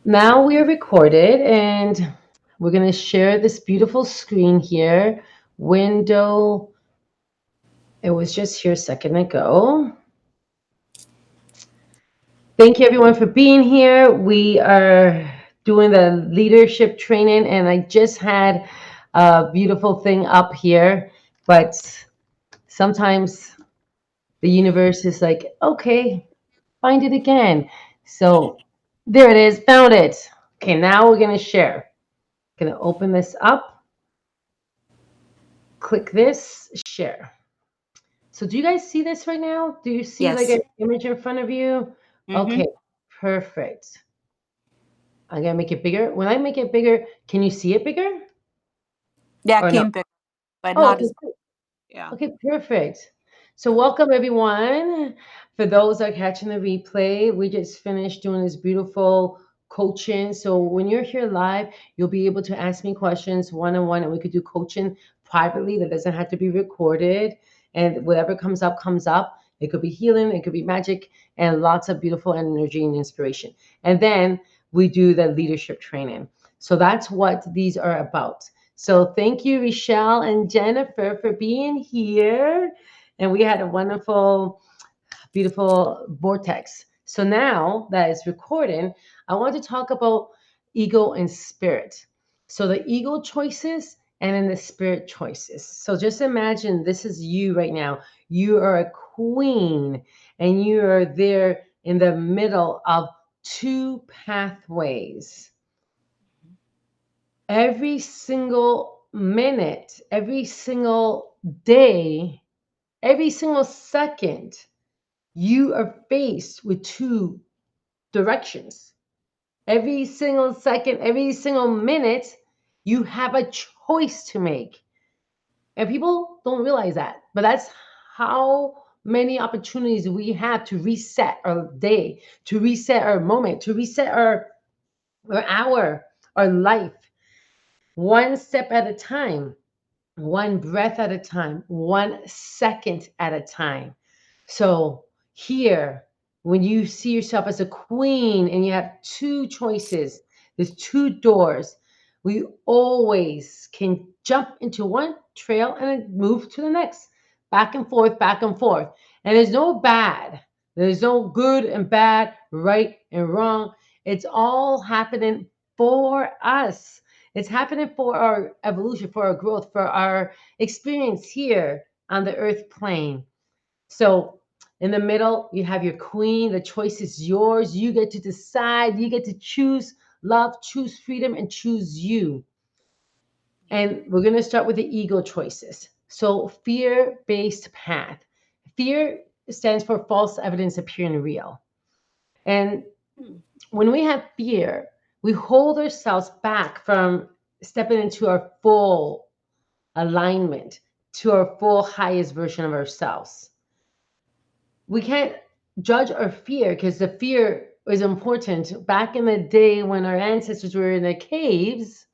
Now we are recorded and we're going to share this beautiful screen here. Window, it was just here a second ago. Thank you everyone for being here. We are doing the leadership training, and I just had a beautiful thing up here, but sometimes the universe is like, okay, find it again. So there it is, found it. Okay, now we're going to share. Going to open this up. Click this, share. So do you guys see this right now? Do you see like Yes. an image in front of you? Mm-hmm. Okay, perfect. I'm gonna make it bigger. When I make it bigger, can you see it bigger Yeah, or no? came back, but Oh, not okay, as yeah. okay, perfect. So welcome everyone. For those that are catching the replay, we just finished doing this beautiful coaching. So when you're here live, you'll be able to ask me questions one on one, and we could do coaching privately. That doesn't have to be recorded. And whatever comes up, comes up. It could be healing, it could be magic, and lots of beautiful energy and inspiration. And then we do the leadership training. So that's what these are about. So thank you, Rochelle and Jennifer, for being here. And we had a wonderful, beautiful vortex. So now that it's recording, I want to talk about ego and spirit. So the ego choices and then the spirit choices. So just imagine this is you right now. You are a queen and you are there in the middle of two pathways. Every single minute, every single day, every single second, you are faced with two directions. Every single second, every single minute, you have a choice to make. And people don't realize that. But that's how many opportunities we have to reset our day, to reset our moment, to reset our hour, our life, one step at a time, one breath at a time, 1 second at a time. So, here, when you see yourself as a queen and you have two choices, there's two doors, we always can jump into one trail and then move to the next, back and forth, back and forth. And there's no bad, there's no good and bad, right and wrong. It's all happening for us. It's happening for our evolution, for our growth, for our experience here on the earth plane. So in the middle, you have your queen. The choice is yours. You get to decide. You get to choose love, choose freedom, and choose you. And we're going to start with the ego choices. So fear based path. Fear stands for false evidence appearing real. And when we have fear, we hold ourselves back from stepping into our full alignment, to our full highest version of ourselves. We can't judge our fear because the fear is important. Back in the day when our ancestors were in the caves,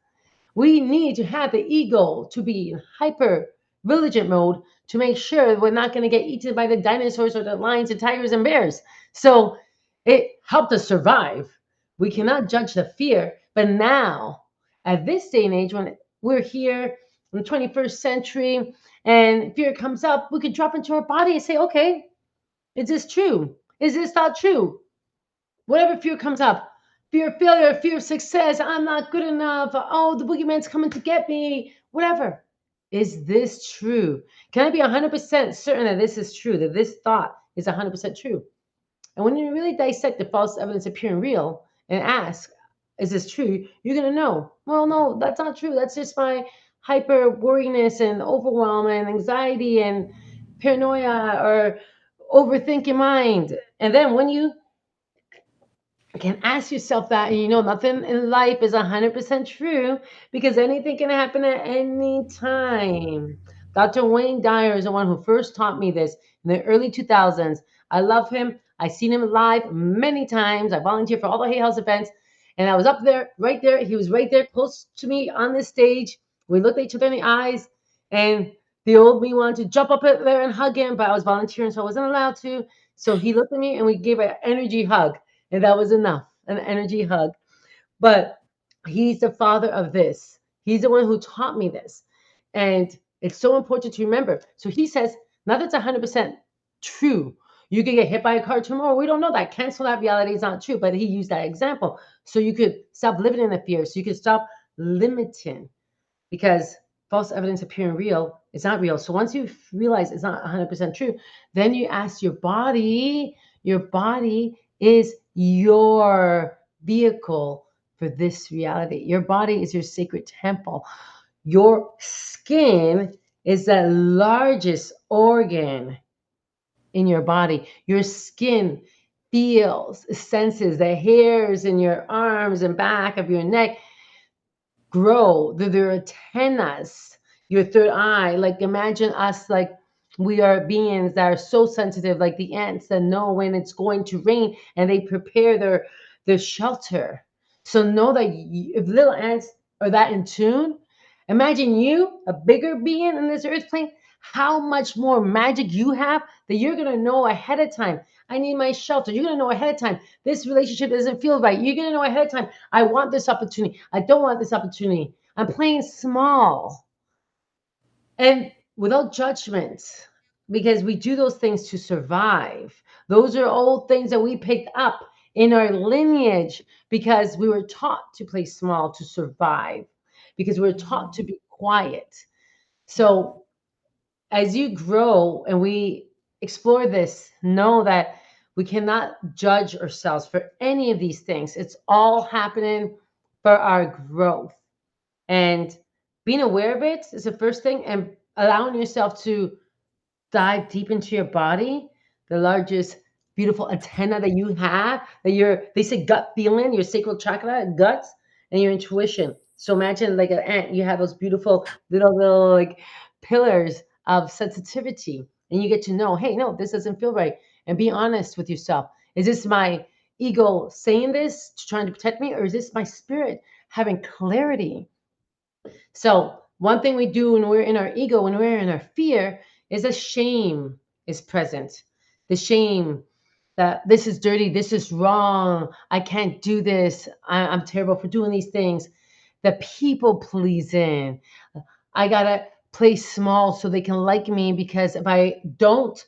we need to have the ego to be in hyper vigilant mode to make sure we're not going to get eaten by the dinosaurs or the lions and tigers and bears. So it helped us survive. We cannot judge the fear. But now, at this day and age, when we're here in the 21st century and fear comes up, we could drop into our body and say, okay, is this true? Is this not true? Whatever fear comes up, fear of failure, fear of success, I'm not good enough, oh, the boogeyman's coming to get me, whatever. Is this true? Can I be 100% certain that this is true, that this thought is 100% true? And when you really dissect the false evidence appearing real and ask, is this true? You're going to know, well, no, that's not true. That's just my hyper worriness and overwhelm and anxiety and paranoia or overthinking mind. And then when you can ask yourself that, and you know nothing in life is 100% true because anything can happen at any time. Dr. Wayne Dyer is the one who first taught me this in the early 2000s. I love him. I've seen him live many times. I volunteered for all the Hay House events, and I was up there, right there. He was right there, close to me on this stage. We looked at each other in the eyes, and the old me wanted to jump up there and hug him, but I was volunteering, so I wasn't allowed to. So he looked at me, and we gave an energy hug, and that was enough, an energy hug. But he's the father of this. He's the one who taught me this. And it's so important to remember. So he says, not that's 100% true. You could get hit by a car tomorrow. We don't know that. Cancel that reality is not true. But he used that example. So you could stop living in the fear. So you could stop limiting, because false evidence appearing real is not real. So once you realize it's not 100% true, then you ask your body is your vehicle for this reality. Your body is your sacred temple. Your skin is the largest organ in your body. Your skin feels, senses the hairs in your arms and back of your neck grow. Their antennas, your third eye. Like imagine us like we are beings that are so sensitive, like the ants that know when it's going to rain and they prepare their shelter. So know that if little ants are that in tune, imagine you, a bigger being in this earth plane, how much more magic you have that you're gonna know ahead of time. I need my shelter. You're gonna know ahead of time. This relationship doesn't feel right. You're gonna know ahead of time. I want this opportunity. I don't want this opportunity. I'm playing small and without judgment, because we do those things to survive. Those are old things that we picked up in our lineage because we were taught to play small to survive, because we were taught to be quiet. So as you grow and we explore this, know that we cannot judge ourselves for any of these things. It's all happening for our growth. And being aware of it is the first thing, and allowing yourself to dive deep into your body, the largest beautiful antenna that you have, that they say gut feeling, your sacral chakra, guts, and your intuition. So imagine like an ant, you have those beautiful little like pillars of sensitivity, and you get to know, hey, no, this doesn't feel right. And be honest with yourself. Is this my ego saying this, trying to protect me, or is this my spirit having clarity? So one thing we do when we're in our ego, when we're in our fear, is a shame is present. The shame that this is dirty, this is wrong, I can't do this, I'm terrible for doing these things. The people pleasing, I gotta play small so they can like me, because if I don't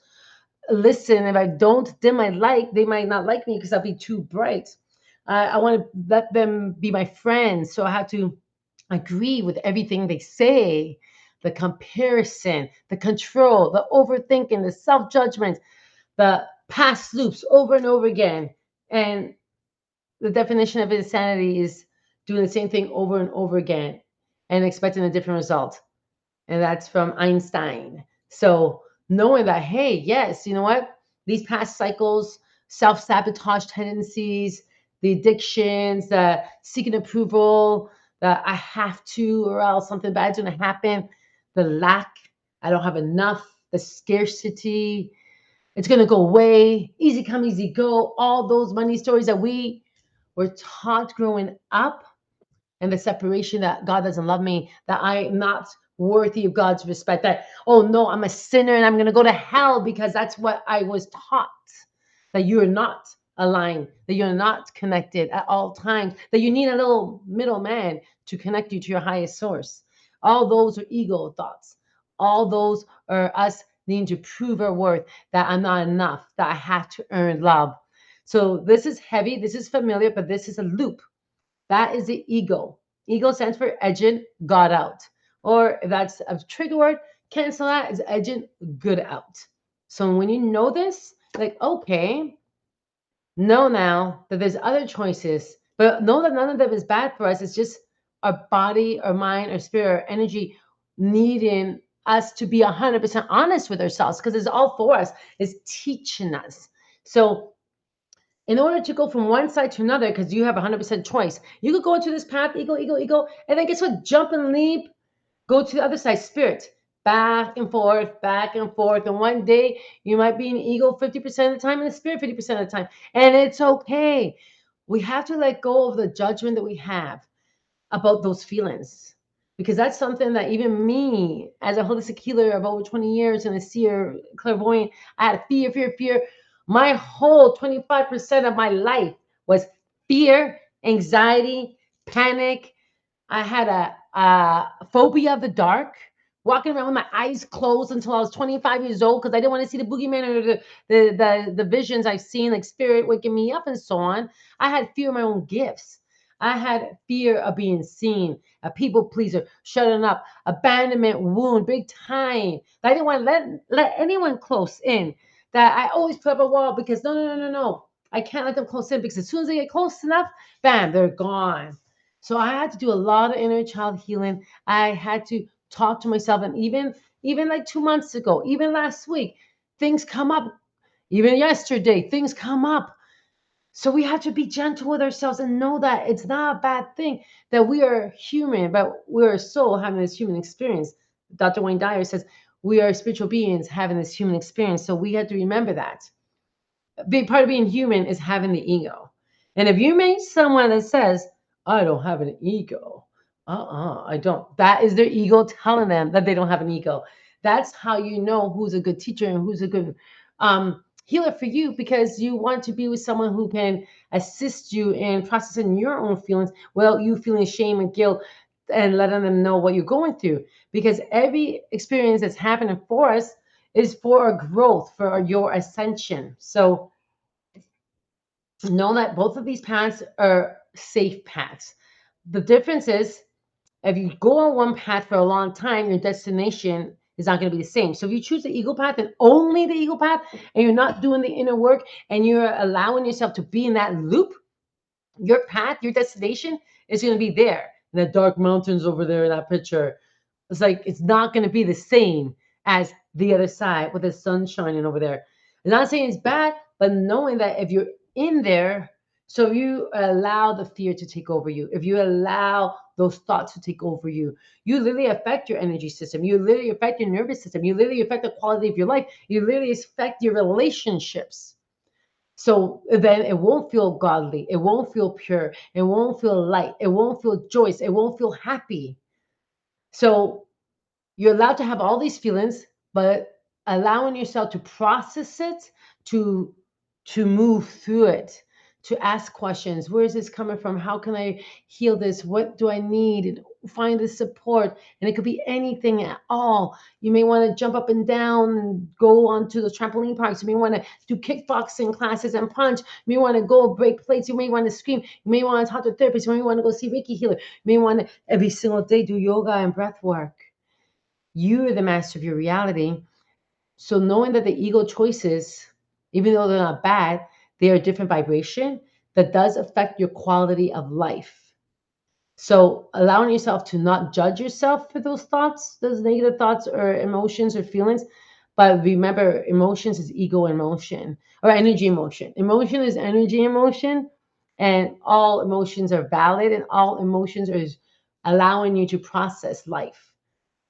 listen, if I don't dim my light, they might not like me because I'll be too bright. I want to let them be my friends, so I have to agree with everything they say. The comparison, the control, the overthinking, the self judgment, the past loops over and over again. And the definition of insanity is doing the same thing over and over again and expecting a different result. And that's from Einstein. So knowing that, hey, yes, you know what? These past cycles, self-sabotage tendencies, the addictions, the seeking approval, the I have to or else something bad's gonna happen, the lack, I don't have enough, the scarcity, it's gonna go away, easy come, easy go, all those money stories that we were taught growing up, and the separation that God doesn't love me, that I'm not worthy of God's respect, that, oh no, I'm a sinner and I'm going to go to hell because that's what I was taught, that you're not aligned, that you're not connected at all times, that you need a little middleman to connect you to your highest source. All those are ego thoughts. All those are us needing to prove our worth, that I'm not enough, that I have to earn love. So this is heavy, this is familiar, but this is a loop. That is the ego. Ego stands for edging God out. Or if that's a trigger word, cancel that is edging good out. So when you know this, like, okay, know now that there's other choices, but know that none of them is bad for us. It's just our body, our mind, our spirit, our energy needing us to be 100% honest with ourselves, because it's all for us. It's teaching us. So in order to go from one side to another, because you have 100% choice, you could go into this path, ego, and then guess what? Jump and leap, go to the other side, spirit, back and forth, back and forth. And one day you might be in ego 50% of the time and the spirit 50% of the time. And it's okay. We have to let go of the judgment that we have about those feelings. Because that's something that even me, as a holistic healer of over 20 years and a seer, clairvoyant, I had fear. My whole 25% of my life was fear, anxiety, panic. I had a phobia of the dark, walking around with my eyes closed until I was 25 years old because I didn't want to see the boogeyman or the visions I've seen, like spirit waking me up and so on. I had fear of my own gifts. I had fear of being seen, a people pleaser, shutting up, abandonment wound, big time. I didn't want to let anyone close in. That I always put up a wall because no. I can't let them close in because as soon as they get close enough, bam, they're gone. So I had to do a lot of inner child healing. I had to talk to myself, and even like 2 months ago, even last week, things come up. Even yesterday, things come up. So we have to be gentle with ourselves and know that it's not a bad thing that we are human, but we're a soul having this human experience. Dr. Wayne Dyer says we are spiritual beings having this human experience. So we have to remember that. Big part of being human is having the ego. And if you meet someone that says, I don't have an ego, I don't. That is their ego telling them that they don't have an ego. That's how you know who's a good teacher and who's a good healer for you, because you want to be with someone who can assist you in processing your own feelings without you feeling shame and guilt and letting them know what you're going through. Because every experience that's happening for us is for our growth, for your ascension. So know that both of these paths are safe paths. The difference is if you go on one path for a long time, your destination is not going to be the same. So if you choose the ego path and only the ego path, and you're not doing the inner work and you're allowing yourself to be in that loop, your path, your destination is going to be there in the dark mountains over there in that picture. It's like it's not going to be the same as the other side with the sun shining over there. I'm not saying it's bad, but knowing that if you're in there, so if you allow the fear to take over you, if you allow those thoughts to take over you, you literally affect your energy system. You literally affect your nervous system. You literally affect the quality of your life. You literally affect your relationships. So then it won't feel godly. It won't feel pure. It won't feel light. It won't feel joyous. It won't feel happy. So you're allowed to have all these feelings, but allowing yourself to process it, to to move through it, to ask questions. Where is this coming from? How can I heal this? What do I need? And find the support. And it could be anything at all. You may want to jump up and down and go onto the trampoline parks. You may want to do kickboxing classes and punch. You may want to go break plates. You may want to scream. You may want to talk to a therapist. You may want to go see Reiki healer. You may want to every single day do yoga and breath work. You are the master of your reality. So knowing that the ego choices, even though they're not bad, they are a different vibration that does affect your quality of life. So allowing yourself to not judge yourself for those thoughts, those negative thoughts or emotions or feelings. But remember, emotions is ego emotion or energy emotion. Emotion is energy emotion, and all emotions are valid, and all emotions are allowing you to process life.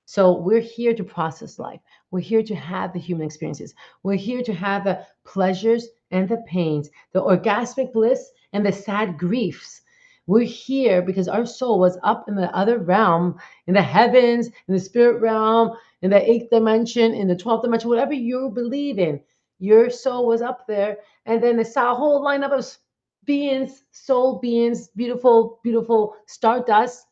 So we're here to process life. We're here to have the human experiences. We're here to have the pleasures and the pains, the orgasmic bliss and the sad griefs. We're here because our soul was up in the other realm, in the heavens, in the spirit realm, in the eighth dimension, in the 12th dimension, whatever you believe in. Your soul was up there. And then it's a whole lineup of beings, soul beings, beautiful, beautiful stardust,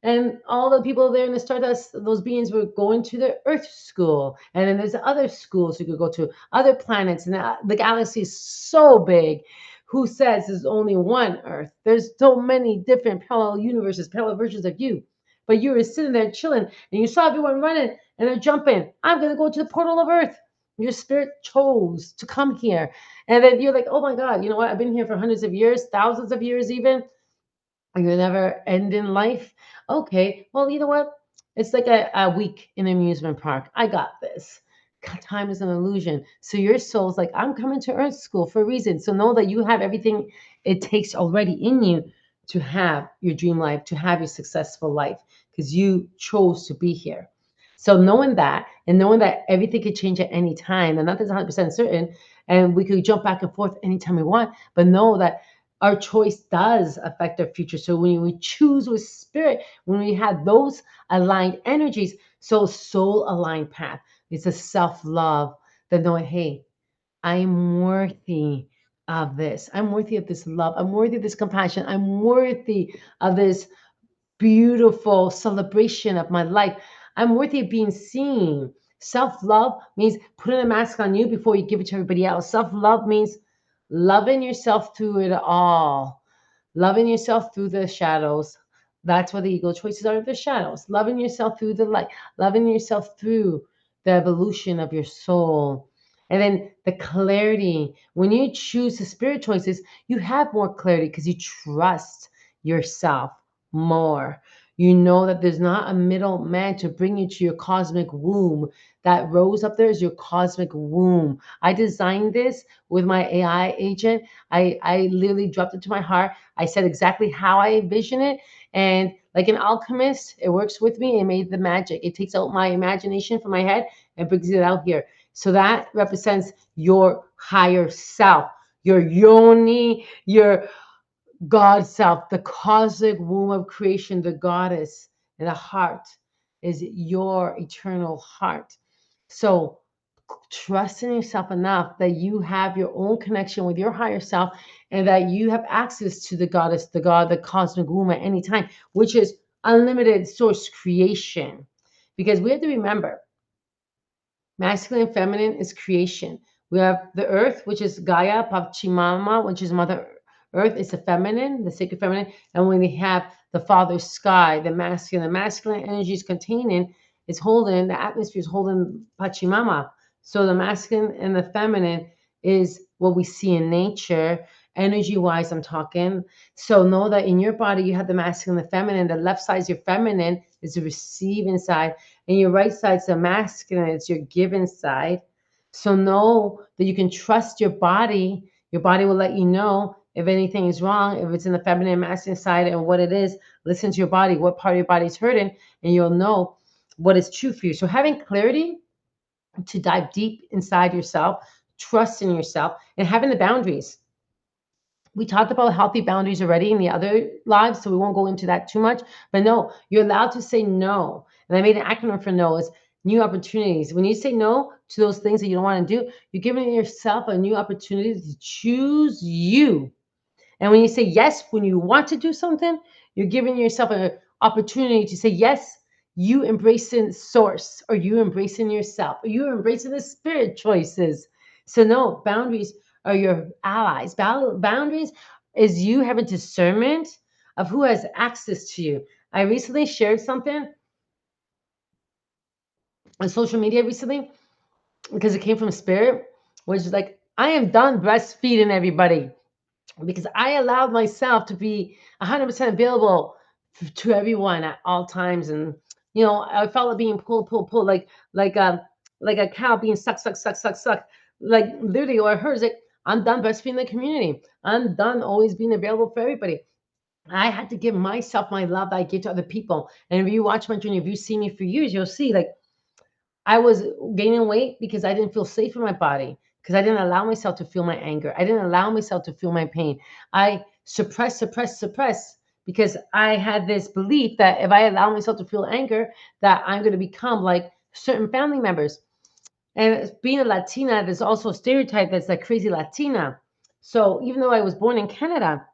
and all the people there in the Stardust, those beings were going to the Earth school. And then there's other schools you could go to, other planets. And the galaxy is so big. Who says there's only one Earth? There's so many different parallel universes, parallel versions of you. But you were sitting there chilling and you saw everyone running and they're jumping. I'm going to go to the portal of Earth. Your spirit chose to come here. And then you're like, oh my God, you know what? I've been here for hundreds of years, thousands of years even. You never end in life. Okay, well, you know what? It's like a week in an amusement park. I got this. God, time is an illusion. So your soul's like, I'm coming to Earth School for a reason. So know that you have everything it takes already in you to have your dream life, to have your successful life, because you chose to be here. So knowing that, and knowing that everything could change at any time, and nothing's 100% certain, and we could jump back and forth anytime we want, but know that our choice does affect our future. So when we choose with spirit, when we have those aligned energies, so soul aligned path, it's a self love that knowing, hey, I am worthy of this. I'm worthy of this love. I'm worthy of this compassion. I'm worthy of this beautiful celebration of my life. I'm worthy of being seen. Self love means putting a mask on you before you give it to everybody else. Self love means loving yourself through it all, loving yourself through the shadows. That's what the ego choices are, the shadows. Loving yourself through the light, loving yourself through the evolution of your soul. And then the clarity. When you choose the spirit choices, you have more clarity because you trust yourself more. You know that there's not a middle man to bring you to your cosmic womb. That rose up there is your cosmic womb. I designed this with my AI agent. I literally dropped it to my heart. I said exactly how I envision it. And like an alchemist, it works with me. It made the magic. It takes out my imagination from my head and brings it out here. So that represents your higher self, your yoni, your God self, the cosmic womb of creation, the goddess, and the heart is your eternal heart. So trust in yourself enough that you have your own connection with your higher self and that you have access to the goddess, the God, the cosmic womb at any time, which is unlimited source creation. Because we have to remember, masculine and feminine is creation. We have the earth, which is Gaia, Pachimama, which is Mother Earth, is the feminine, the sacred feminine. And when we have the father sky, the masculine energy is containing, is holding, the atmosphere is holding Pachimama. So the masculine and the feminine is what we see in nature. Energy wise, I'm talking. So know that in your body, you have the masculine and the feminine. The left side is your feminine, is the receiving side, and your right side's the masculine, it's your given side. So know that you can trust your body. Your body will let you know if anything is wrong, if it's in the feminine and masculine side and what it is. Listen to your body, what part of your body is hurting, and you'll know what is true for you. So having clarity to dive deep inside yourself, trust in yourself, and having the boundaries. We talked about healthy boundaries already in the other lives, so we won't go into that too much. But no, you're allowed to say no. And I made an acronym for no is new opportunities. When you say no to those things that you don't want to do, you're giving yourself a new opportunity to choose you. And when you say yes, when you want to do something, you're giving yourself an opportunity to say yes, you embracing source, or you embracing yourself, or you embracing the spirit choices. So no, boundaries are your allies. Boundaries is you having discernment of who has access to you. I recently shared something on social media recently because it came from spirit, which is like, I am done breastfeeding everybody, because I allowed myself to be 100% available to everyone at all times. And, I felt like being pulled, like a cow being sucked, like literally, or hers. Like, I'm done breastfeeding the community. I'm done always being available for everybody. I had to give myself my love that I give to other people. And if you watch my journey, if you see me for years, you'll see like I was gaining weight because I didn't feel safe in my body, because I didn't allow myself to feel my anger. I didn't allow myself to feel my pain. I suppressed because I had this belief that if I allow myself to feel anger, that I'm going to become like certain family members. And being a Latina, there's also a stereotype that's like crazy Latina. So even though I was born in Canada,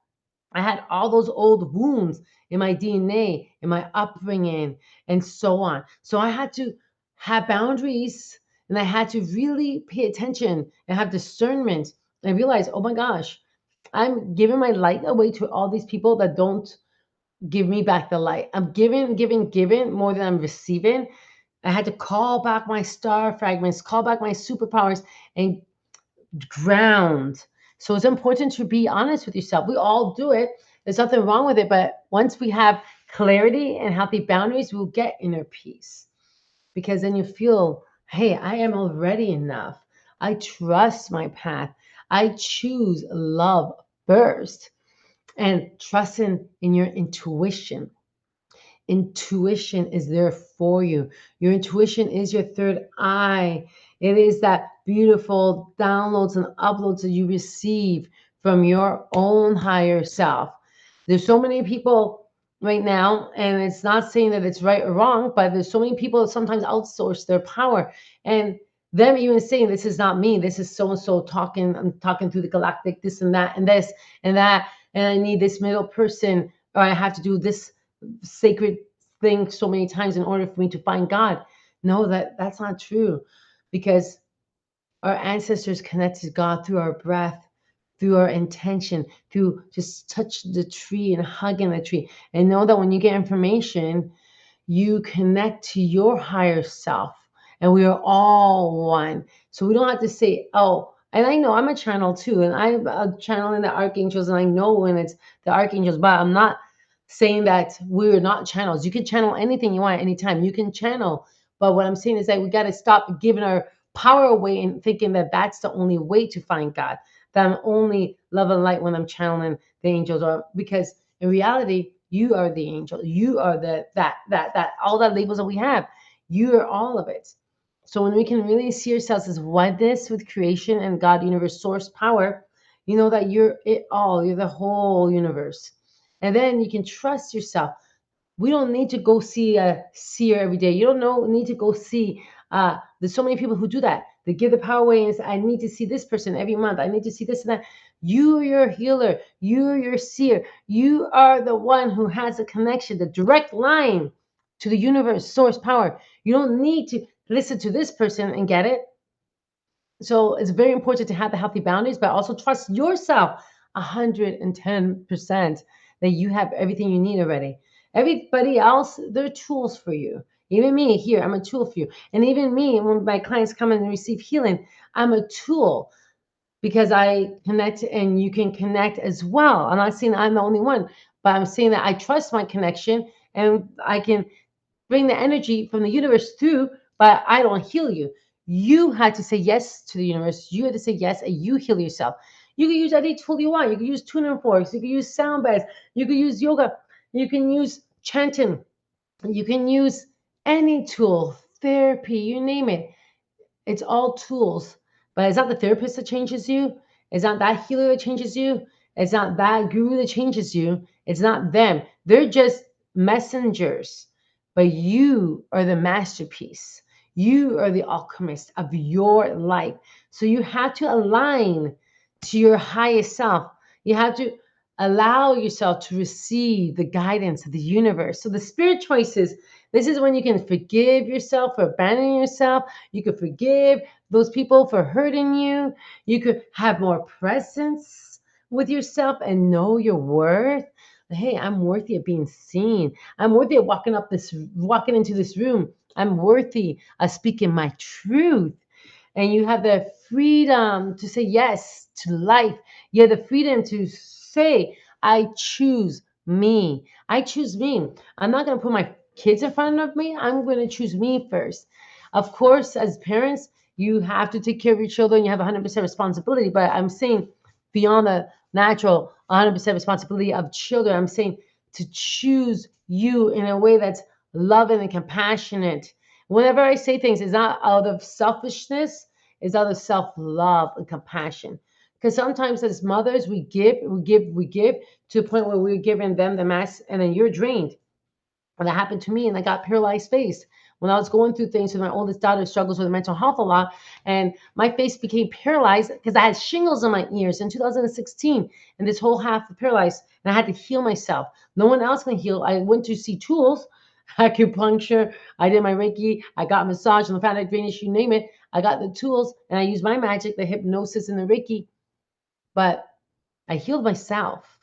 I had all those old wounds in my DNA, in my upbringing, and so on. So I had to have boundaries, and I had to really pay attention and have discernment. And I realized, oh my gosh, I'm giving my light away to all these people that don't give me back the light. I'm giving more than I'm receiving. I had to call back my star fragments, call back my superpowers, and ground. So it's important to be honest with yourself. We all do it. There's nothing wrong with it. But once we have clarity and healthy boundaries, we'll get inner peace, because then you feel, hey, I am already enough. I trust my path. I choose love first, and trusting in your intuition. Intuition is there for you. Your intuition is your third eye. It is that beautiful downloads and uploads that you receive from your own higher self. There's so many people right now, and it's not saying that it's right or wrong, but there's so many people that sometimes outsource their power. And them even saying, this is not me, this is so and so talking, I'm talking through the galactic, this and that and this and that, and I need this middle person, or I have to do this sacred thing so many times in order for me to find God. No, that's not true, because our ancestors connected God through our breath, through our intention, through just touch the tree and hugging the tree. And know that when you get information, you connect to your higher self, and we are all one. So we don't have to say, oh, and I know I'm a channel too, and I'm channeling the archangels, and I know when it's the archangels, but I'm not saying that we're not channels. You can channel anything you want anytime. You can channel. But what I'm saying is that we got to stop giving our power away and thinking that that's the only way to find God, that I'm only love and light when I'm channeling the angels, or because in reality, you are the angel. You are the that all the labels that we have. You are all of it. So when we can really see ourselves as oneness with creation and God, universe, source, power, you know that you're it all. You're the whole universe. And then you can trust yourself. We don't need to go see a seer every day. You don't know need to go see. There's so many people who do that. They give the power away and say, I need to see this person every month. I need to see this and that. You're your healer. You're your seer. You are the one who has a connection, the direct line to the universe, source, power. You don't need to listen to this person and get it. So it's very important to have the healthy boundaries, but also trust yourself 110% that you have everything you need already. Everybody else, they're tools for you. Even me here, I'm a tool for you. And even me, when my clients come in and receive healing, I'm a tool because I connect and you can connect as well. I'm not saying I'm the only one, but I'm saying that I trust my connection and I can bring the energy from the universe through, but I don't heal you. You had to say yes to the universe. You had to say yes, and you heal yourself. You can use any tool you want. You can use tuning forks. You can use sound beds. You can use yoga. You can use chanting. You can use any tool, therapy, you name it. It's all tools. But it's not the therapist that changes you. It's not that healer that changes you. It's not that guru that changes you. It's not them. They're just messengers. But you are the masterpiece. You are the alchemist of your life. So you have to align to your highest self. You have to allow yourself to receive the guidance of the universe. So the spirit choices, this is when you can forgive yourself for abandoning yourself. You could forgive those people for hurting you. You could have more presence with yourself and know your worth. Hey, I'm worthy of being seen. I'm worthy of walking into this room. I'm worthy of speaking my truth. And you have the freedom to say yes to life. You have the freedom to say, I choose me. I choose me. I'm not going to put my kids in front of me. I'm going to choose me first. Of course, as parents, you have to take care of your children. You have 100% responsibility. But I'm saying beyond the natural 100% responsibility of children, I'm saying to choose you in a way that's loving and compassionate. Whenever I say things, it's not out of selfishness, it's out of self-love and compassion. Because sometimes as mothers, we give to the point where we're giving them the mass, and then you're drained. And that happened to me, and I got paralyzed face. When I was going through things with my oldest daughter, struggles with mental health a lot, and my face became paralyzed because I had shingles on my ears in 2016, and this whole half was paralyzed, and I had to heal myself. No one else can heal. I went to see tools, acupuncture, I did my Reiki, I got massage, lymphatic drainage, you name it. I got the tools, and I used my magic, the hypnosis and the Reiki, but I healed myself.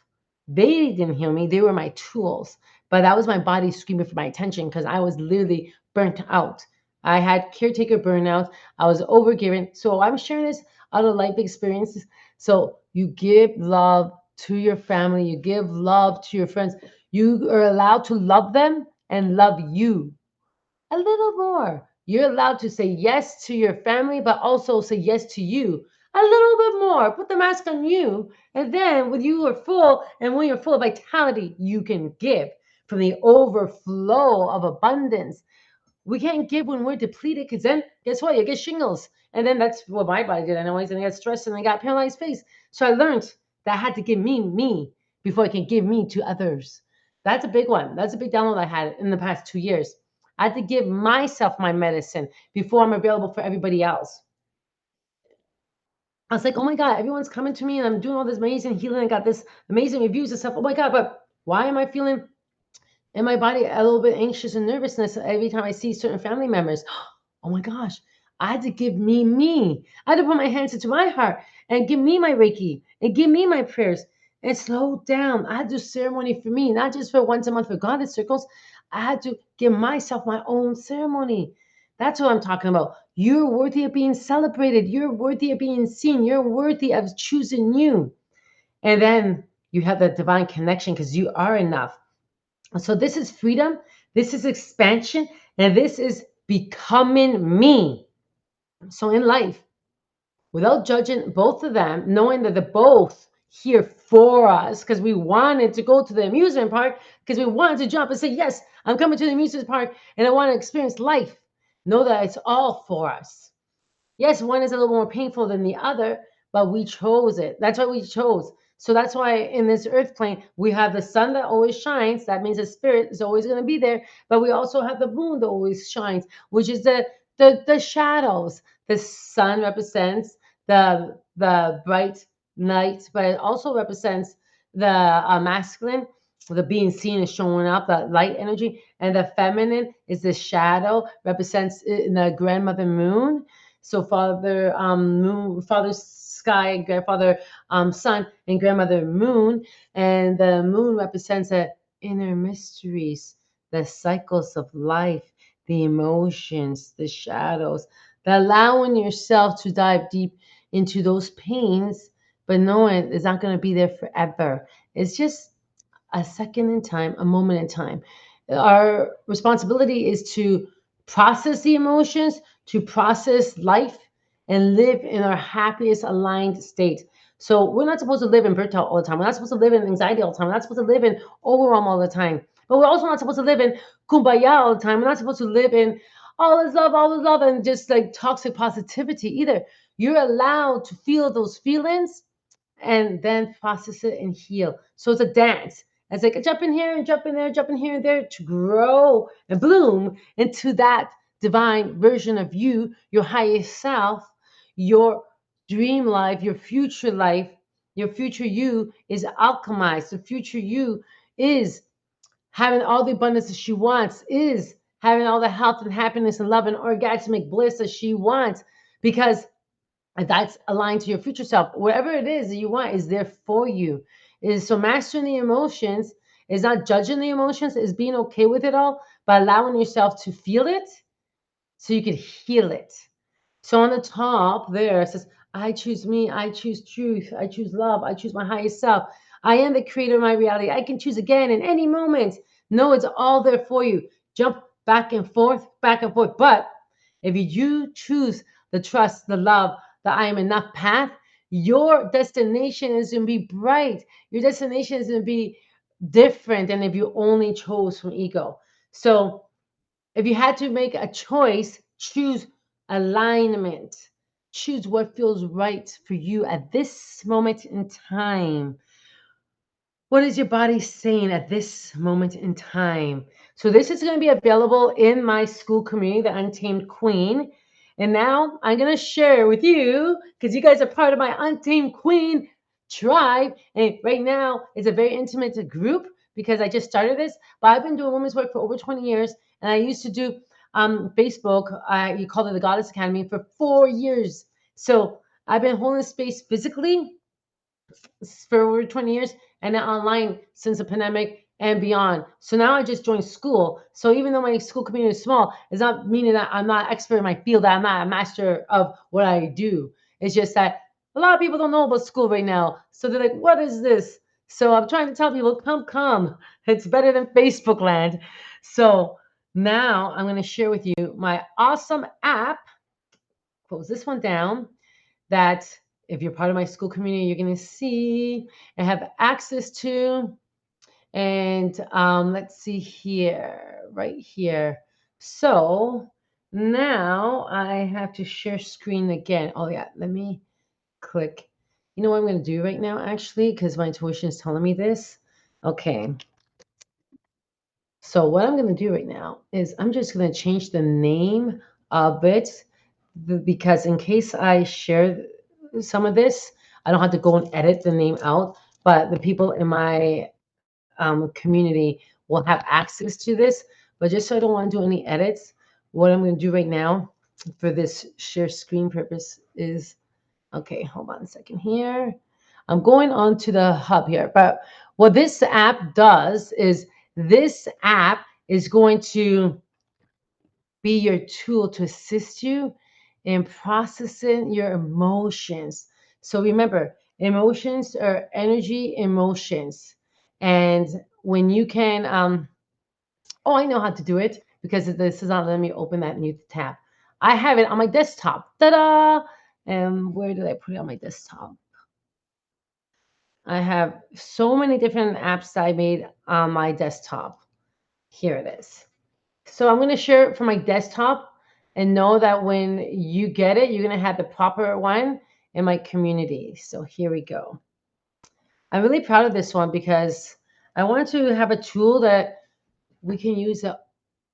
They didn't heal me. They were my tools. But that was my body screaming for my attention because I was literally burnt out. I had caretaker burnout. I was overgiven. So I'm sharing this out of life experiences. So you give love to your family. You give love to your friends. You are allowed to love them and love you a little more. You're allowed to say yes to your family, but also say yes to you a little bit more. Put the mask on you. And then when you are full and when you're full of vitality, you can give from the overflow of abundance. We can't give when we're depleted because then guess what? You get shingles. And then that's what my body did anyways. And I got stressed and I got paralyzed face. So I learned that I had to give me before I can give me to others. That's a big one. That's a big download I had in the past 2 years. I had to give myself my medicine before I'm available for everybody else. I was like, oh my God, everyone's coming to me and I'm doing all this amazing healing. I got this amazing reviews and stuff. Oh my God, but why am I feeling in my body a little bit anxious and nervousness every time I see certain family members? Oh my gosh, I had to give me. I had to put my hands into my heart and give me my Reiki and give me my prayers and slow down. I had to do ceremony for me, not just for once a month for goddess circles. I had to give myself my own ceremony. That's what I'm talking about. You're worthy of being celebrated. You're worthy of being seen. You're worthy of choosing you. And then you have that divine connection because you are enough. So this is freedom. This is expansion. And this is becoming me. So in life, without judging both of them, knowing that they're both here for us because we wanted to go to the amusement park, because we wanted to jump and say, yes, I'm coming to the amusement park and I want to experience life. Know that it's all for us. Yes, one is a little more painful than the other, but we chose it. That's what we chose. So that's why in this earth plane, we have the sun that always shines. That means the spirit is always going to be there. But we also have the moon that always shines, which is the shadows. The sun represents the bright night, but it also represents the masculine, the being seen is showing up, that light energy, and the feminine is the shadow, represents the grandmother moon. So father moon, father sky, grandfather sun, and grandmother moon, and the moon represents the inner mysteries, the cycles of life, the emotions, the shadows, the allowing yourself to dive deep into those pains, but knowing it's not going to be there forever. It's just a second in time, a moment in time. Our responsibility is to process the emotions, to process life, and live in our happiest aligned state. So we're not supposed to live in burnout all the time. We're not supposed to live in anxiety all the time. We're not supposed to live in overwhelm all the time. But we're also not supposed to live in kumbaya all the time. We're not supposed to live in all is love, and just like toxic positivity either. You're allowed to feel those feelings and then process it and heal. So it's a dance. It's like a jump in here and jump in there, jump in here and there to grow and bloom into that divine version of you, your highest self, your dream life, your future life. Your future you is alchemized. The future you is having all the abundance that she wants, is having all the health and happiness and love and orgasmic bliss that she wants, because that's aligned to your future self. Whatever it is that you want is there for you. Is so mastering the emotions is not judging the emotions, is being okay with it all, but allowing yourself to feel it so you can heal it. So on the top there it says, I choose me, I choose truth, I choose love, I choose my highest self. I am the creator of my reality. I can choose again in any moment. No, it's all there for you. Jump back and forth, back and forth. But if you choose the trust, the love, the I am enough path, your destination is going to be bright. Your destination is going to be different than if you only chose from ego. So if you had to make a choice, choose alignment. Choose what feels right for you at this moment in time. What is your body saying at this moment in time? So this is going to be available in my school community, the Untamed Queen. And now I'm going to share with you, because you guys are part of my Untamed Queen tribe. And right now it's a very intimate group because I just started this. But I've been doing women's work for over 20 years. And I used to do Facebook, you call it the Goddess Academy, for 4 years. So I've been holding space physically for over 20 years and now online since the pandemic and beyond. So now I just joined school. So even though my school community is small, it's not meaning that I'm not expert in my field, that I'm not a master of what I do. It's just that a lot of people don't know about school right now. So they're like, what is this? So I'm trying to tell people, come. It's better than Facebook land. So now I'm going to share with you my awesome app. Close this one down, that if you're part of my school community, you're going to see and have access to. And let's see here, right here. So now I have to share screen again. Oh yeah, let me click. You know what I'm going to do right now, actually, because my intuition is telling me this. Okay. So what I'm going to do right now is I'm just going to change the name of it because in case I share some of this, I don't have to go and edit the name out, but the people in my community will have access to this. But just so I don't want to do any edits, what I'm going to do right now for this share screen purpose is, okay, hold on a second here. I'm going on to the hub here. But what this app does is this app is going to be your tool to assist you in processing your emotions. So remember, emotions are energy emotions. And when you can, oh, I know how to do it because this is not letting me open that new tab. I have it on my desktop. Ta-da! And where did I put it on my desktop? I have so many different apps that I made on my desktop. Here it is. So I'm going to share it from my desktop and know that when you get it, you're going to have the proper one in my community. So here we go. I'm really proud of this one because I want to have a tool that we can use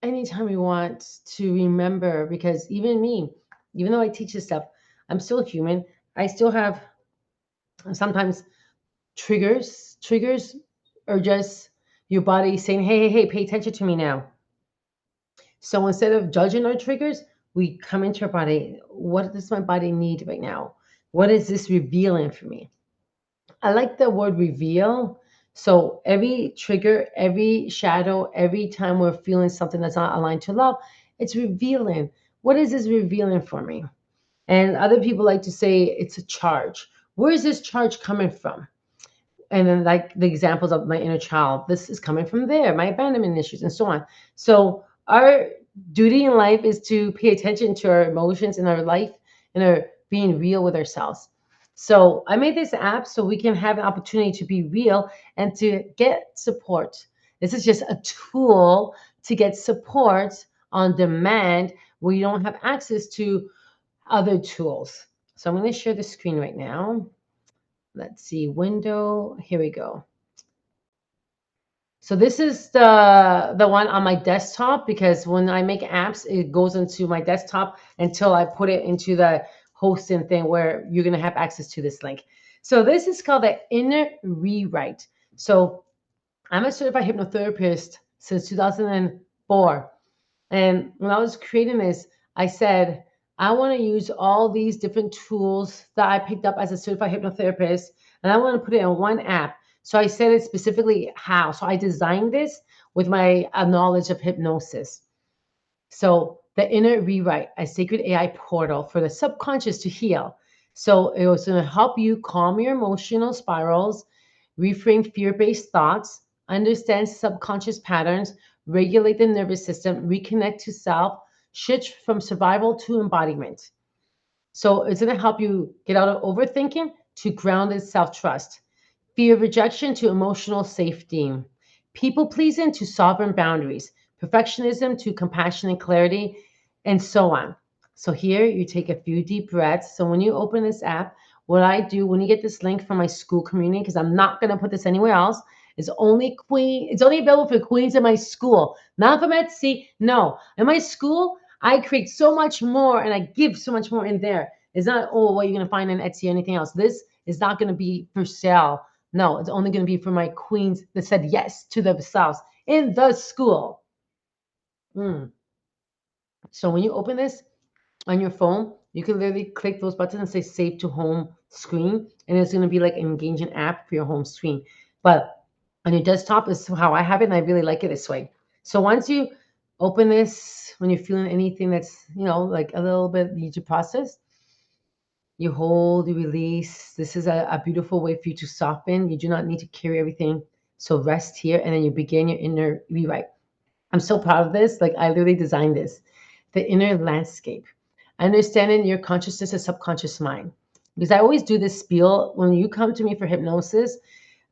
anytime we want to remember, because even me, even though I teach this stuff, I'm still human. I still have sometimes triggers. Triggers are just your body saying, hey, hey, hey, pay attention to me now. So instead of judging our triggers, we come into our body. What does my body need right now? What is this revealing for me? I like the word reveal. So every trigger, every shadow, every time we're feeling something that's not aligned to love, it's revealing. What is this revealing for me? And other people like to say it's a charge. Where is this charge coming from? And then like the examples of my inner child, this is coming from there, my abandonment issues and so on. So our duty in life is to pay attention to our emotions in our life and our being real with ourselves. So I made this app so we can have an opportunity to be real and to get support. This is just a tool to get support on demand where you don't have access to other tools. So I'm going to share the screen right now. Let's see, window, here we go. So this is the one on my desktop because when I make apps, it goes into my desktop until I put it into the hosting thing where you're going to have access to this link. So this is called the Inner Rewrite. So I'm a certified hypnotherapist since 2004. And when I was creating this, I said, I want to use all these different tools that I picked up as a certified hypnotherapist, and I want to put it in one app. So I said it specifically how. So I designed this with my knowledge of hypnosis. So the Inner Rewrite, a sacred AI portal for the subconscious to heal. So it was going to help you calm your emotional spirals, reframe fear-based thoughts, understand subconscious patterns, regulate the nervous system, reconnect to self, shift from survival to embodiment. So it's going to help you get out of overthinking to grounded self-trust, fear of rejection to emotional safety, people pleasing to sovereign boundaries, perfectionism to compassion and clarity, and so on. So here you take a few deep breaths. So when you open this app, what I do when you get this link from my school community, because I'm not going to put this anywhere else, it's only available for queens in my school, not from Etsy. No, in my school, I create so much more and I give so much more in there. It's not, oh, what you're going to find on Etsy or anything else. This is not going to be for sale. No, it's only going to be for my queens that said yes to themselves in the school. So when you open this on your phone, you can literally click those buttons and say save to home screen, and it's going to be like an engaging app for your home screen. But on your desktop is how I have it, and I really like it this way. So once you open this, when you're feeling anything that's, like a little bit need to process, you hold, you release. This is a beautiful way for you to soften. You do not need to carry everything. So rest here, and then you begin your inner rewrite. I'm so proud of this. Like I literally designed this. The inner landscape. Understanding your consciousness and subconscious mind. Because I always do this spiel when you come to me for hypnosis.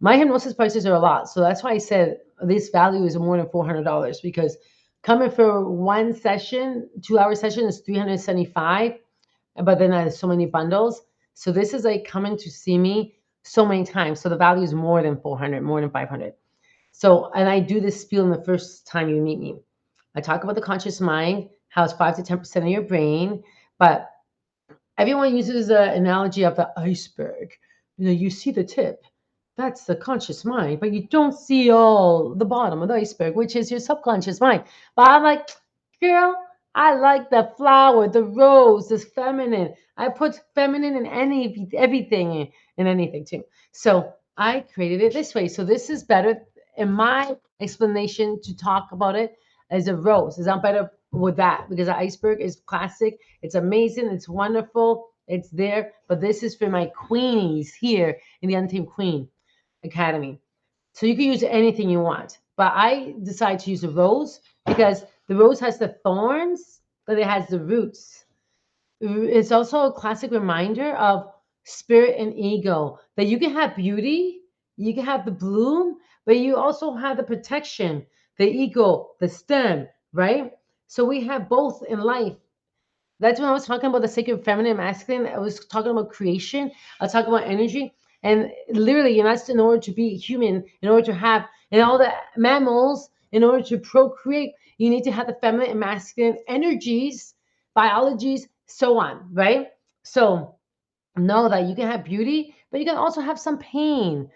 My hypnosis prices are a lot. So that's why I said this value is more than $400 because coming for one session, 2-hour session is $375, but then there's so many bundles. So this is like coming to see me so many times. So the value is more than 400, more than 500. So, and I do this spiel in the first time you meet me. I talk about the conscious mind, how it's 5 to 10% of your brain, but everyone uses the analogy of the iceberg. You know, you see the tip. That's the conscious mind, but you don't see all the bottom of the iceberg, which is your subconscious mind. But I'm like, girl, I like the flower, the rose, this feminine. I put feminine in everything in anything too. So I created it this way. So this is better in my explanation to talk about it as a rose. Is I'm better with that because the iceberg is classic. It's amazing. It's wonderful. It's there. But this is for my queenies here in the Untamed Queen Academy. So you can use anything you want. But I decided to use a rose because the rose has the thorns, but it has the roots. It's also a classic reminder of spirit and ego that you can have beauty, you can have the bloom, but you also have the protection, the ego, the stem, right? So we have both in life. That's when I was talking about the sacred feminine and masculine. I was talking about creation. I was talking about energy. And literally, and that's in order to be human, in order to have, and all the mammals, in order to procreate, you need to have the feminine and masculine energies, biologies, so on, right? So know that you can have beauty, but you can also have some pain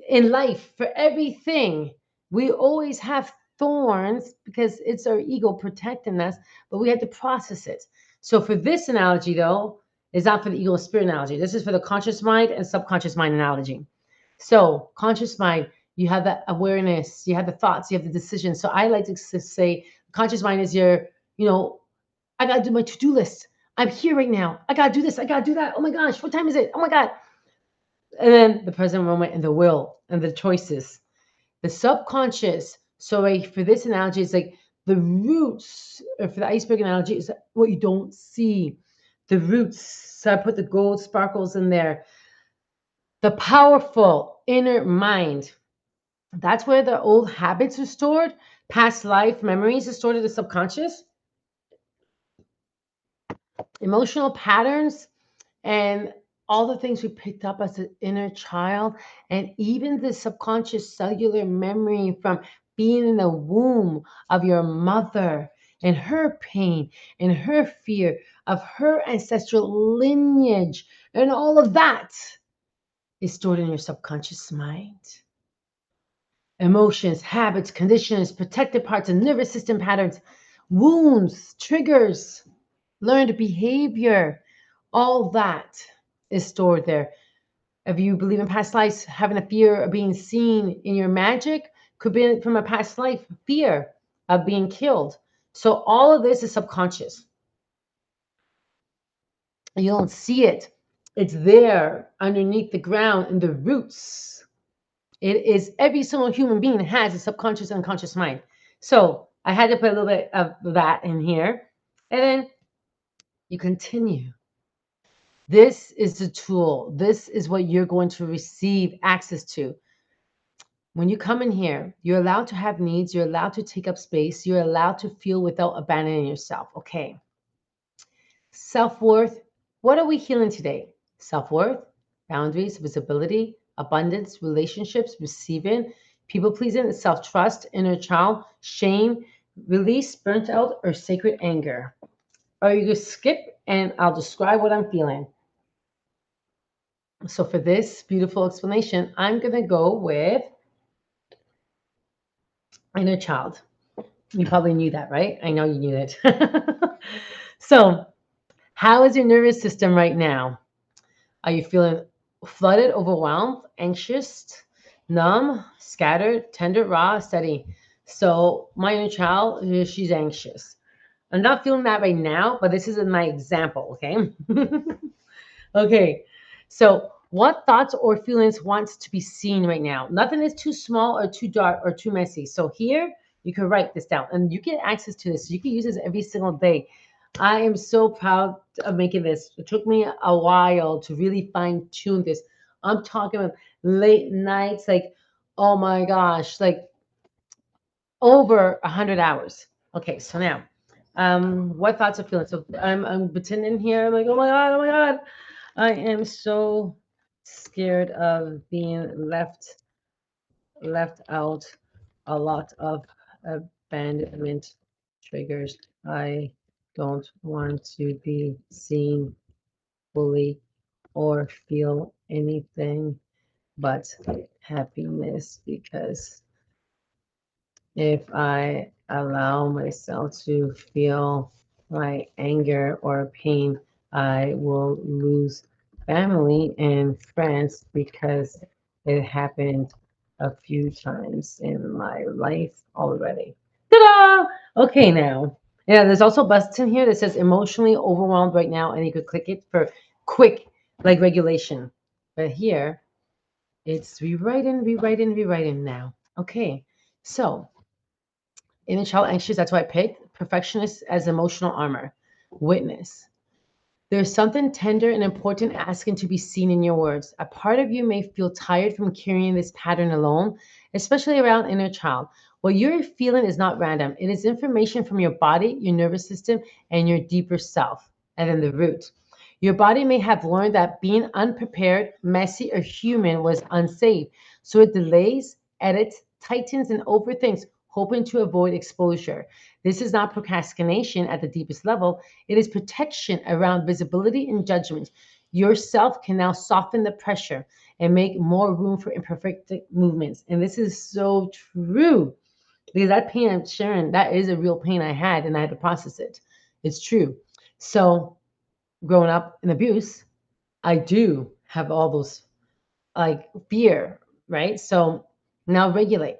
in life for everything. We always have thorns because it's our ego protecting us, but we have to process it. So for this analogy, though, is not for the ego and spirit analogy. This is for the conscious mind and subconscious mind analogy. So conscious mind, you have that awareness, you have the thoughts, you have the decisions. So I like to say conscious mind is your, I gotta do my to-do list. I'm here right now. I gotta do this. I gotta do that. Oh my gosh, what time is it? Oh my God. And then the present moment and the will and the choices. The subconscious. So like for this analogy, it's like the roots, or for the iceberg analogy, is what you don't see. The roots. So I put the gold sparkles in there. The powerful inner mind. That's where the old habits are stored. Past life memories are stored in the subconscious. Emotional patterns and all the things we picked up as an inner child, and even the subconscious cellular memory from being in the womb of your mother and her pain and her fear of her ancestral lineage, and all of that is stored in your subconscious mind. Emotions, habits, conditions, protected parts, and nervous system patterns, wounds, triggers, learned behavior, all that is stored there. If you believe in past lives, having a fear of being seen in your magic could be from a past life fear of being killed. So all of this is subconscious. You don't see it. It's there underneath the ground in the roots. It is every single human being has a subconscious and unconscious mind. So I had to put a little bit of that in here. And then you continue. This is the tool. This is what you're going to receive access to. When you come in here, you're allowed to have needs. You're allowed to take up space. You're allowed to feel without abandoning yourself. Okay. Self-worth. What are we healing today? Self-worth, boundaries, visibility, abundance, relationships, receiving, people pleasing, self-trust, inner child, shame, release, burnt out, or sacred anger. Or you can skip and I'll describe what I'm feeling. So for this beautiful explanation, I'm going to go with inner child. You probably knew that, right? I know you knew it. So, how is your nervous system right now? Are you feeling flooded, overwhelmed, anxious, numb, scattered, tender, raw, steady? So, my inner child, she's anxious. I'm not feeling that right now, but this is my example, okay? Okay, so what thoughts or feelings wants to be seen right now? Nothing is too small or too dark or too messy. So here you can write this down and you get access to this. You can use this every single day. I am so proud of making this. It took me a while to really fine tune this. I'm talking about late nights, like, oh my gosh, like over 100 hours. Okay, so now, what thoughts or feelings? So I'm pretending here. I'm like, oh my god, oh my god. I am so scared of being left out a lot of abandonment triggers. I don't want to be seen fully or feel anything but happiness, because if I allow myself to feel my anger or pain, I will lose family and friends, because it happened a few times in my life already. Ta-da! Okay, now. Yeah, there's also a button here that says emotionally overwhelmed right now, and you could click it for quick, like regulation. But here, it's rewriting, rewriting, rewriting now. Okay, so inner child anxious, that's why I picked. Perfectionist as emotional armor. Witness. There's something tender and important asking to be seen in your words. A part of you may feel tired from carrying this pattern alone, especially around inner child. What you're feeling is not random. It is information from your body, your nervous system, and your deeper self, and then the root. Your body may have learned that being unprepared, messy, or human was unsafe, so it delays, edits, tightens, and overthinks, hoping to avoid exposure. This is not procrastination at the deepest level. It is protection around visibility and judgment. Yourself can now soften the pressure and make more room for imperfect movements. And this is so true, because that pain I'm sharing, that is a real pain I had, and I had to process it. It's true. So, growing up in abuse, I do have all those, like, fear, right? So now regulate.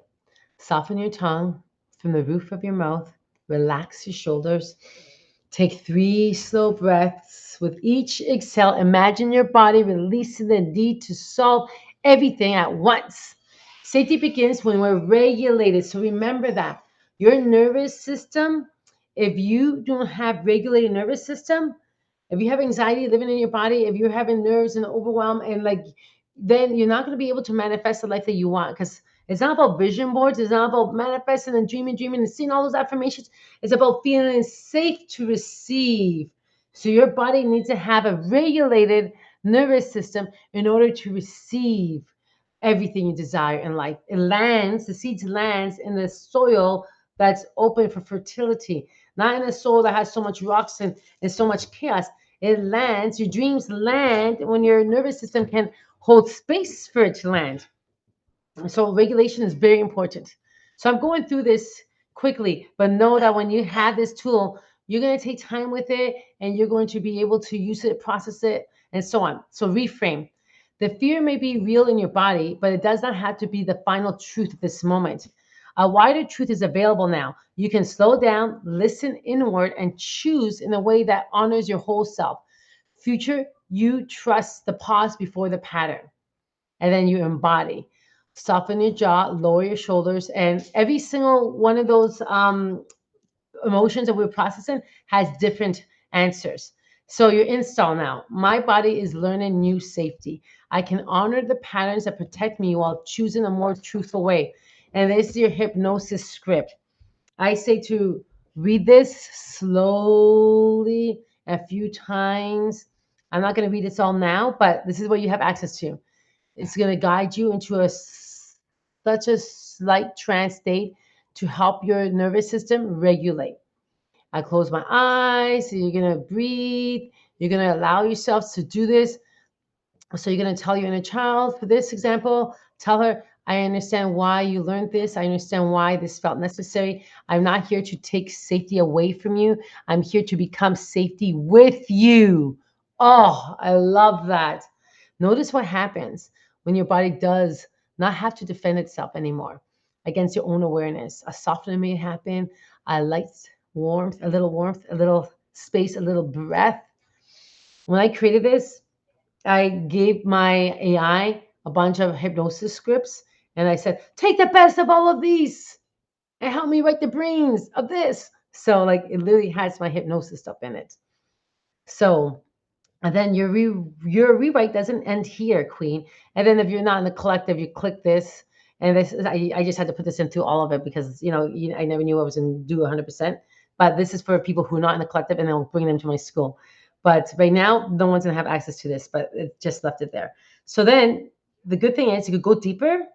Soften your tongue from the roof of your mouth. Relax your shoulders. Take 3 slow breaths. With each exhale, imagine your body releasing the need to solve everything at once. Safety begins when we're regulated. So remember that. Your nervous system, if you don't have regulated nervous system, if you have anxiety living in your body, if you're having nerves and overwhelm, and like, then you're not going to be able to manifest the life that you want, because it's not about vision boards. It's not about manifesting and dreaming and seeing all those affirmations. It's about feeling safe to receive. So your body needs to have a regulated nervous system in order to receive everything you desire in life. It lands, the seeds lands in the soil that's open for fertility, not in a soil that has so much rocks and so much chaos. It lands, your dreams land when your nervous system can hold space for it to land. So regulation is very important. So I'm going through this quickly, but know that when you have this tool, you're going to take time with it, and you're going to be able to use it, process it, and so on. So reframe. The fear may be real in your body, but it does not have to be the final truth at this moment. A wider truth is available now. You can slow down, listen inward, and choose in a way that honors your whole self. Future, you trust the pause before the pattern, and then you embody. Soften your jaw, lower your shoulders, and every single one of those emotions that we're processing has different answers. So your install now. My body is learning new safety. I can honor the patterns that protect me while choosing a more truthful way. And this is your hypnosis script. I say to read this slowly a few times. I'm not going to read this all now, but this is what you have access to. It's going to guide you into such a slight trance state to help your nervous system regulate. I close my eyes. So you're going to breathe. You're going to allow yourself to do this. So you're going to tell your inner child, for this example, tell her, I understand why you learned this. I understand why this felt necessary. I'm not here to take safety away from you. I'm here to become safety with you. Oh, I love that. Notice what happens when your body does not have to defend itself anymore against your own awareness. A softening may happen, a light warmth, a little space, a little breath. When I created this, I gave my AI a bunch of hypnosis scripts, and I said, take the best of all of these and help me write the brains of this. So, like, it literally has my hypnosis stuff in it. So, and then your rewrite doesn't end here, Queen. And then if you're not in the collective, you click this. And I just had to put this into all of it because, I never knew I was going to do 100%. But this is for people who are not in the collective, and I'll bring them to my school. But right now, no one's going to have access to this, but it just left it there. So then the good thing is you could go deeper.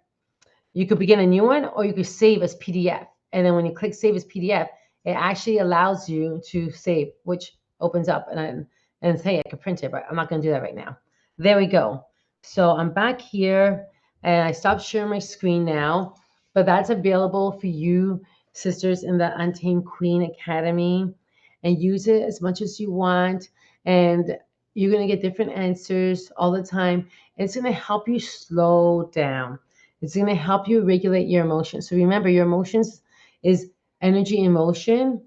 You could begin a new one, or you could save as PDF. And then when you click save as PDF, it actually allows you to save, which opens up and hey, I could print it, but I'm not going to do that right now. There we go. So I'm back here and I stopped sharing my screen now, but that's available for you, sisters, in the Untamed Queen Academy, and use it as much as you want. And you're going to get different answers all the time. It's going to help you slow down. It's going to help you regulate your emotions. So remember, your emotions is energy in motion,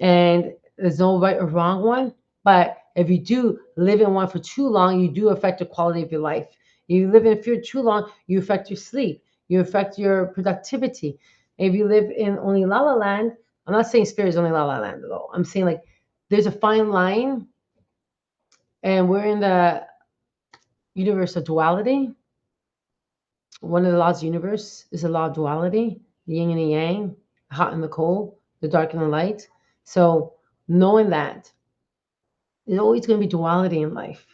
and there's no right or wrong one. But if you do live in one for too long, you do affect the quality of your life. You live in fear too long, you affect your sleep, you affect your productivity. If you live in only la la land, I'm not saying spirit is only la la land though. I'm saying like there's a fine line, and we're in the universe of duality. One of the laws of the universe is the law of duality, the yin and the yang, the hot and the cold, the dark and the light. So knowing that there's always going to be duality in life.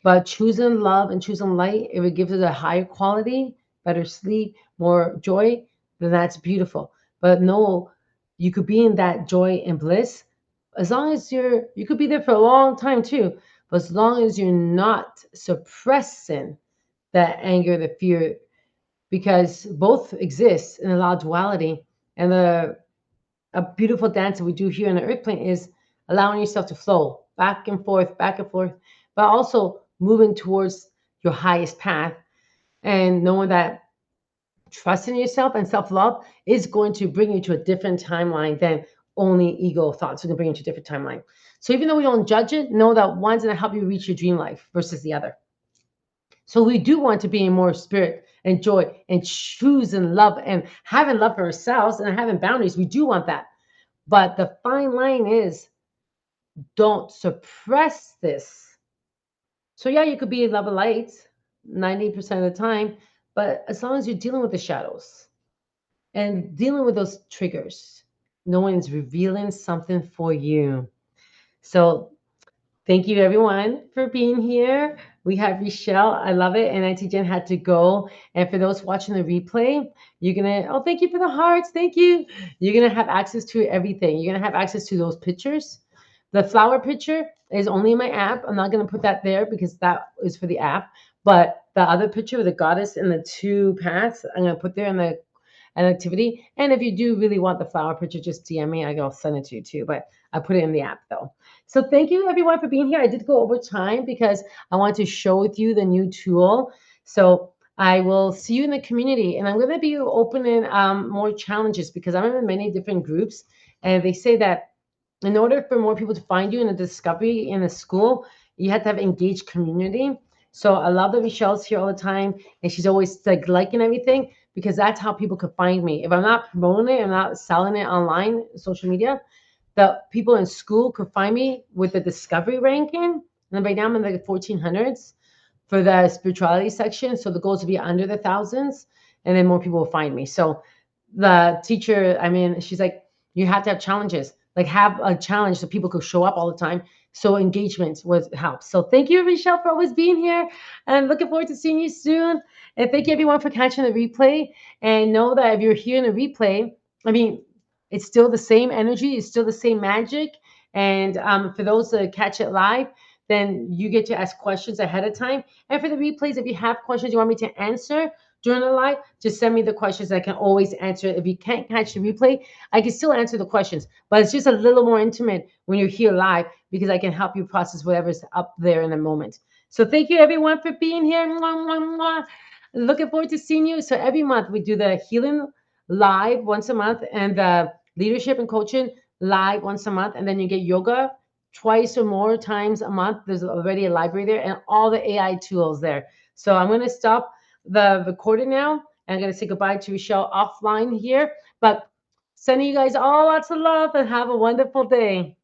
But choosing love and choosing light, if it gives us a higher quality, better sleep, more joy, then that's beautiful. But no, you could be in that joy and bliss as long as you could be there for a long time too. But as long as you're not suppressing that anger, the fear, because both exist in a lot of duality. And a beautiful dance that we do here on the earth plane is allowing yourself to flow back and forth, but also moving towards your highest path and knowing that trusting yourself and self-love is going to bring you to a different timeline than only ego thoughts are going to bring you to a different timeline. So even though we don't judge it, know that one's going to help you reach your dream life versus the other. So we do want to be in more spirit and joy and choose and love and having love for ourselves and having boundaries. We do want that. But the fine line is don't suppress this. So yeah, you could be in love and light 90% of the time, but as long as you're dealing with the shadows and dealing with those triggers, no one's revealing something for you. So thank you, everyone, for being here. We have Michelle. I love it. And Auntie Jen had to go. And for those watching the replay, you're going to, oh, thank you for the hearts. Thank you. You're going to have access to everything. You're going to have access to those pictures. The flower picture is only in my app. I'm not going to put that there because that is for the app. But the other picture of the goddess and the two paths, I'm going to put there in the an activity. And if you do really want the flower picture, just DM me. I'll send it to you too. But I put it in the app though. So thank you everyone for being here. I did go over time because I want to show with you the new tool. So I will see you in the community, and I'm going to be opening more challenges because I'm in many different groups, and they say that in order for more people to find you in a discovery in a school, you have to have engaged community. So I love that Michelle's here all the time, and she's always like liking everything because that's how people could find me. If I'm not promoting it, I'm not selling it online, social media, the people in school could find me with the discovery ranking. And right now I'm in like the 1400s for the spirituality section. So the goal is to be under the thousands, and then more people will find me. So the teacher, I mean, she's like, you have to have challenges, like have a challenge so people could show up all the time. So engagement was helps. So thank you, Michelle, for always being here, and looking forward to seeing you soon. And thank you everyone for catching the replay. And know that if you're here in the replay, I mean, it's still the same energy, it's still the same magic. And for those that catch it live, then you get to ask questions ahead of time. And for the replays, if you have questions you want me to answer during the live, just send me the questions. I can always answer it. If you can't catch the replay, I can still answer the questions, but it's just a little more intimate when you're here live because I can help you process whatever's up there in the moment. So thank you everyone for being here. Mwah, mwah, mwah. Looking forward to seeing you. So every month we do the healing live once a month and the leadership and coaching live once a month. And then you get yoga twice or more times a month. There's already a library there and all the AI tools there. So I'm going to stop the recording now. And I'm going to say goodbye to Michelle offline here. But sending you guys all lots of love and have a wonderful day.